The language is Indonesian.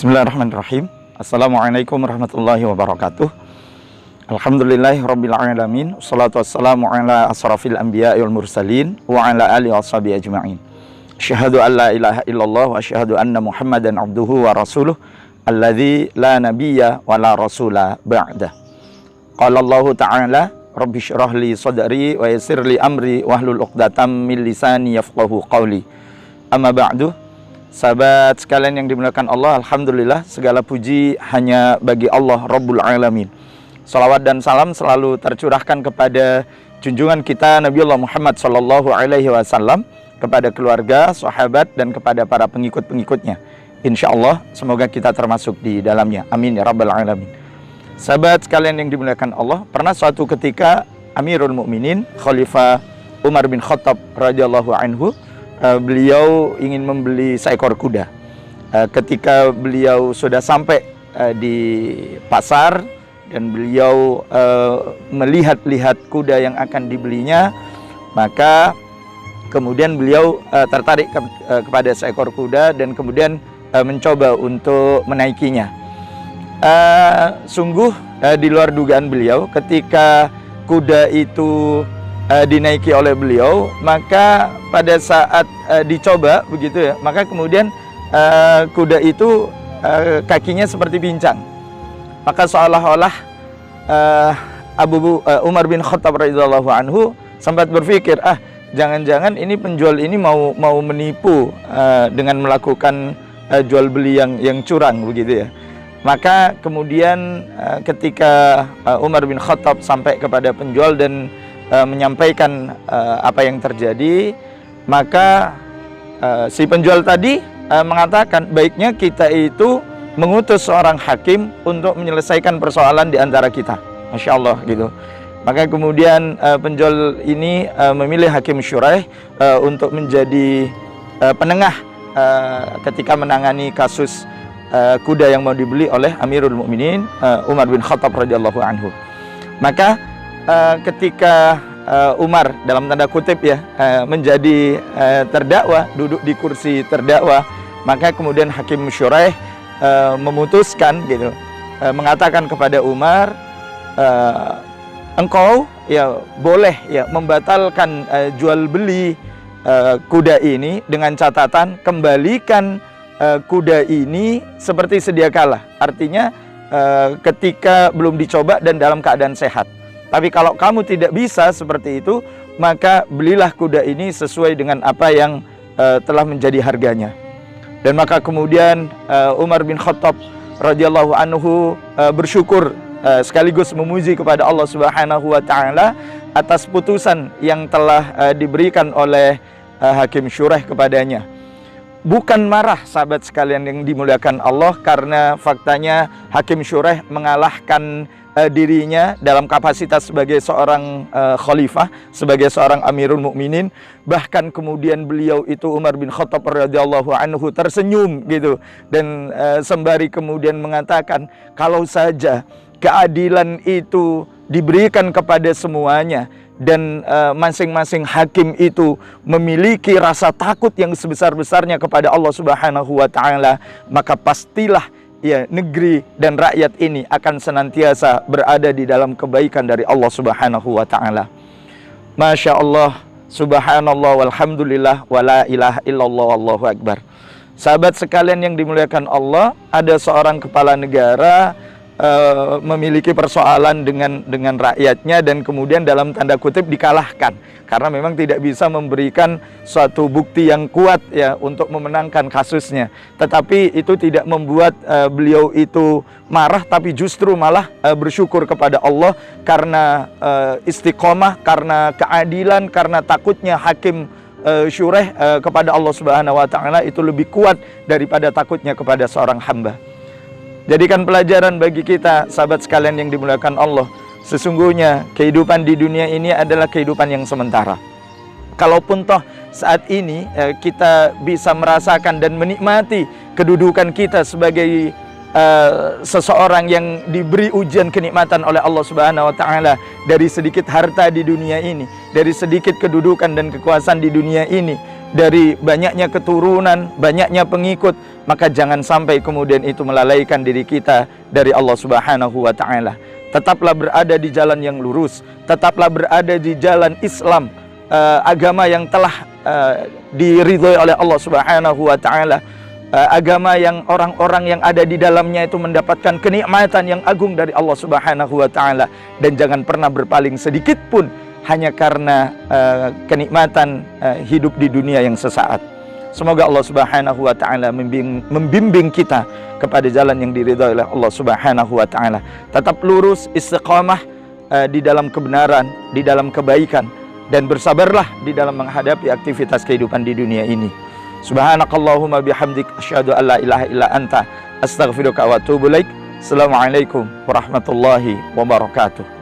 Bismillahirrahmanirrahim. Assalamualaikum warahmatullahi wabarakatuh. Alhamdulillahirabbil alamin. Wassalatu wassalamu ala asrafil anbiya'i wal mursalin wa ala alihi washabihi ajma'in. Asyhadu an la ilaha illallah wa asyhadu anna Muhammadan abduhu wa rasuluh alladzi la nabiyya wa la rasula ba'da. Qala Allah ta'ala, Rabbi syrah li sadri wa yassir li amri wahlul 'uqdatam min lisani yafqahu qawli. Amma ba'du. Sahabat sekalian yang dimuliakan Allah, alhamdulillah segala puji hanya bagi Allah Rabbul Alamin. Salawat dan salam selalu tercurahkan kepada junjungan kita Nabiullah Muhammad sallallahu alaihi wasallam, kepada keluarga, sahabat dan kepada para pengikut-pengikutnya. Insyaallah semoga kita termasuk di dalamnya. Amin ya rabbal alamin. Sahabat sekalian yang dimuliakan Allah, pernah suatu ketika Amirul Mukminin Khalifah Umar bin Khattab radhiyallahu anhu, beliau ingin membeli seekor kuda. Ketika beliau sudah sampai di pasar dan beliau melihat-lihat kuda yang akan dibelinya, maka kemudian beliau tertarik kepada seekor kuda dan kemudian mencoba untuk menaikinya. Sungguh di luar dugaan beliau, ketika kuda itu dinaiki oleh beliau, maka pada saat dicoba begitu ya, maka kemudian kuda itu kakinya seperti pincang. Maka seolah-olah Umar bin Khattab radhiyallahu anhu sempat berpikir, jangan-jangan ini penjual ini mau menipu dengan melakukan jual beli yang curang begitu ya. Maka kemudian ketika Umar bin Khattab sampai kepada penjual dan menyampaikan apa yang terjadi, maka si penjual tadi mengatakan baiknya kita itu mengutus seorang hakim untuk menyelesaikan persoalan di antara kita. Masya Allah gitu. Maka kemudian penjual ini memilih Hakim Syuraih untuk menjadi penengah ketika menangani kasus kuda yang mau dibeli oleh Amirul Mukminin Umar bin Khattab radhiyallahu anhu. Maka ketika Umar dalam tanda kutip ya menjadi terdakwa, duduk di kursi terdakwa, maka kemudian Hakim Syuraih memutuskan gitu, mengatakan kepada Umar, engkau ya boleh ya membatalkan jual beli kuda ini dengan catatan kembalikan kuda ini seperti sedia kala. Artinya ketika belum dicoba dan dalam keadaan sehat. Tapi kalau kamu tidak bisa seperti itu, maka belilah kuda ini sesuai dengan apa yang telah menjadi harganya. Dan maka kemudian Umar bin Khattab radhiyallahu anhu bersyukur sekaligus memuji kepada Allah Subhanahu wa taala atas putusan yang telah diberikan oleh Hakim Syuraih kepadanya. Bukan marah sahabat sekalian yang dimuliakan Allah, karena faktanya Hakim Syuraih mengalahkan dirinya dalam kapasitas sebagai seorang khalifah, sebagai seorang Amirul Mukminin. Bahkan kemudian beliau itu Umar bin Khattab radhiyallahu anhu tersenyum gitu, dan sembari kemudian mengatakan kalau saja keadilan itu diberikan kepada semuanya dan masing-masing hakim itu memiliki rasa takut yang sebesar-besarnya kepada Allah Subhanahu wa taala, maka pastilah ya negeri dan rakyat ini akan senantiasa berada di dalam kebaikan dari Allah Subhanahu wa taala. Masya Allah, subhanallah, walhamdulillah, wala ilaha illallah, wallahu akbar. Sahabat sekalian yang dimuliakan Allah, ada seorang kepala negara memiliki persoalan dengan rakyatnya dan kemudian dalam tanda kutip dikalahkan karena memang tidak bisa memberikan suatu bukti yang kuat ya untuk memenangkan kasusnya. Tetapi itu tidak membuat beliau itu marah, tapi justru malah bersyukur kepada Allah karena istiqomah, karena keadilan, karena takutnya Hakim Syuraih kepada Allah Subhanahu wa taala itu lebih kuat daripada takutnya kepada seorang hamba. Jadikan pelajaran bagi kita sahabat sekalian yang dimuliakan Allah, sesungguhnya kehidupan di dunia ini adalah kehidupan yang sementara. Kalaupun toh saat ini kita bisa merasakan dan menikmati kedudukan kita sebagai seseorang yang diberi ujian kenikmatan oleh Allah Subhanahu wa taala, dari sedikit harta di dunia ini, dari sedikit kedudukan dan kekuasaan di dunia ini, dari banyaknya keturunan, banyaknya pengikut, maka jangan sampai kemudian itu melalaikan diri kita dari Allah Subhanahu wa taala. Tetaplah berada di jalan yang lurus, tetaplah berada di jalan Islam, agama yang telah diridhoi oleh Allah Subhanahu wa taala, agama yang orang-orang yang ada di dalamnya itu mendapatkan kenikmatan yang agung dari Allah Subhanahu wa taala, dan jangan pernah berpaling sedikit pun hanya karena kenikmatan hidup di dunia yang sesaat. Semoga Allah Subhanahu wa taala membimbing kita kepada jalan yang diridhai oleh Allah Subhanahu wa taala. Tetap lurus, istiqamah di dalam kebenaran, di dalam kebaikan, dan bersabarlah di dalam menghadapi aktivitas kehidupan di dunia ini. Subhanakallahumma bihamdik, asyhadu an la ilaha illa anta, astaghfiruka wa atubu ilaik. Assalamualaikum warahmatullahi wabarakatuh.